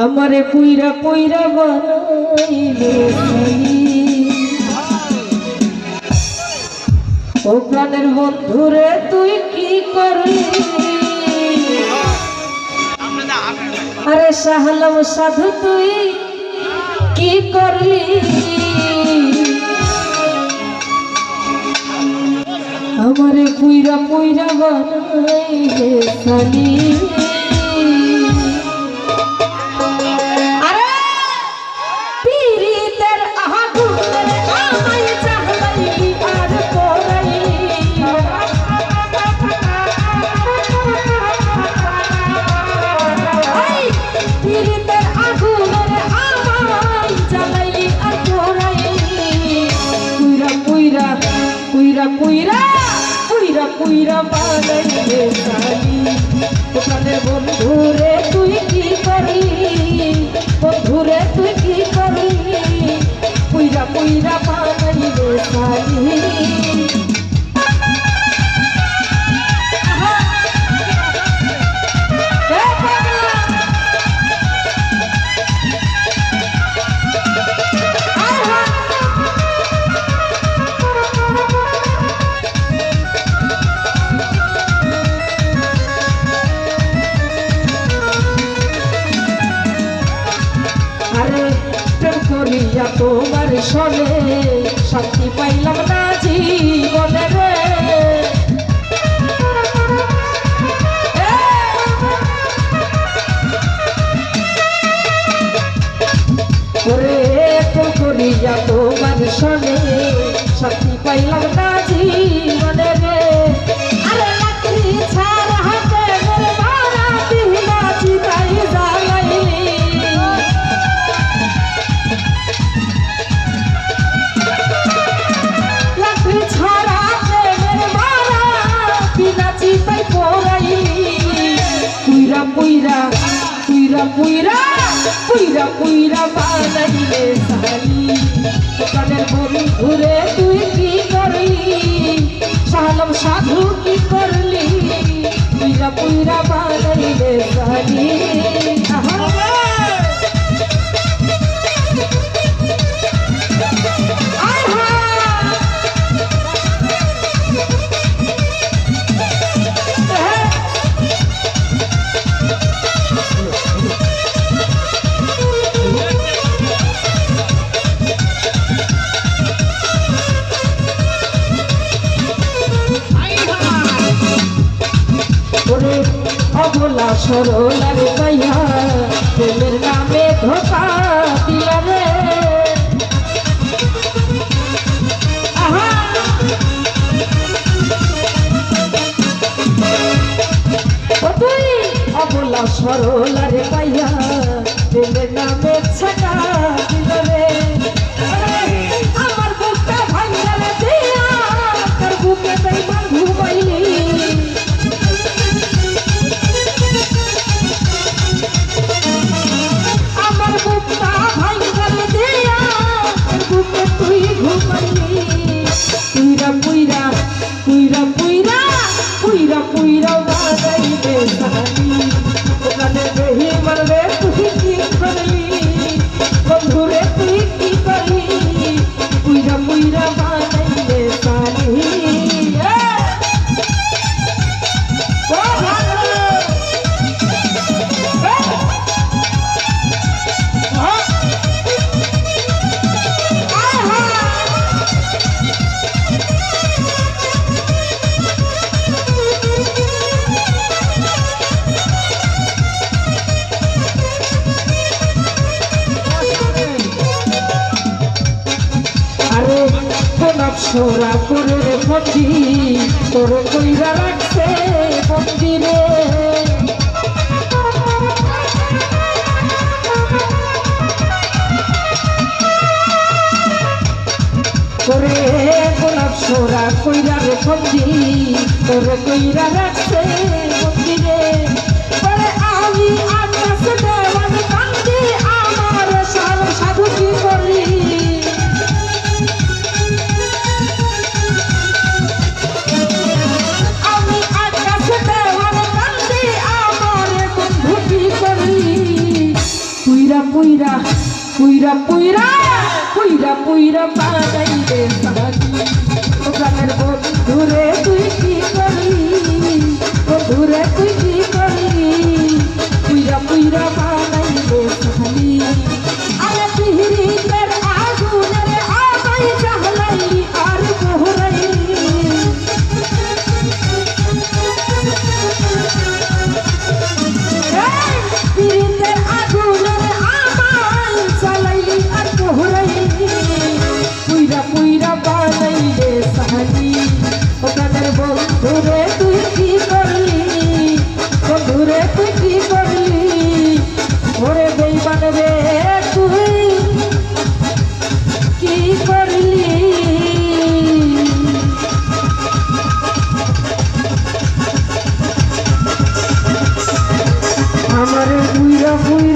আমারে পুইরা পুইরা বানাইলে ও প্রাণের বন্ধুরে তুই কি করলি আরে সাহলাম সাধু তুই কি করলি আমারে পুইরা পুইরা বানাইলে সালি পুইরা পুইরা পুইরা বানাইলে সালি ওখানে বন্ধুরে তুই কি করলি বন্ধুরে তুই কি করলি পুইরা পুইরা বানাইলে সালি তোমার শোনে শান্তি পাইলাম না জীবনে রে ওরে তোর করিয়া তোমার শোনে শান্তি পাইলাম না জীবনে রে আরে লাকড়ি ছাড়া হাতে মেরে মারা দিলা চিতাই জ্বালাইলি পুইরা পুইরা পুইরা পুইরা পুইরা বানাইলে সালি দোকানের বন্ধুরে তুই কি করলি সালাম সাধু কি করলি পুইরা পুইরা বানাইলে সালি অবলা সরলার পাইয়া প্রেমের নামে ধোকা দিলা রে তুই অবলা সরলার পাইয়া প্রেমের নামে ছাকা দিল রে আমার বুকটা ভাঙার দিয়া তোর বুকে বেইমান ঘুমাইলি পুইরা পুইরা পুইরা পুইরা পুইরা পুইরা বানাইলে সালি ওখানে বেহি মারবে তুই কি করলি বন্ধুরে তুই কি করলি পুইরা পুইরা বানাইলে সালি সোরা করে বন্দি তোর কইরা রাখছে মন্দিরে করে গোলাপ সোরা কইরা রে বন্দি তোর কইরা রাখছে মন্দিরে আমি আকাশ দেওয়ান কান্দি আমার সাধু কি করলি আমি আকাশ দেওয়ান কান্দি আমার বন্ধু পুইরা পুইরা পুইরা পুইরা পুইরা বানাইলে সাহানি ও প্রাণের বন্ধুরে তুই কি করলি বন্ধুরে তুই কি করলি পুইরা পুইরা বানাইলে সাহানি আরে পিহিরিতের আগুনের আমায় জ্বালাইলি আর পোহরাইলি পিহিরিতের আগুনের আমায় জ্বালাইলি আর পোহরাইলি পুইরা পুইরা বানাইলে সাহানি ও প্রাণের বন্ধুরে তুই কি করলি বন্ধুরে তুই কি করলি ওরে বেঈমান রে তুই কি করলি আমার বুইরা বুইরা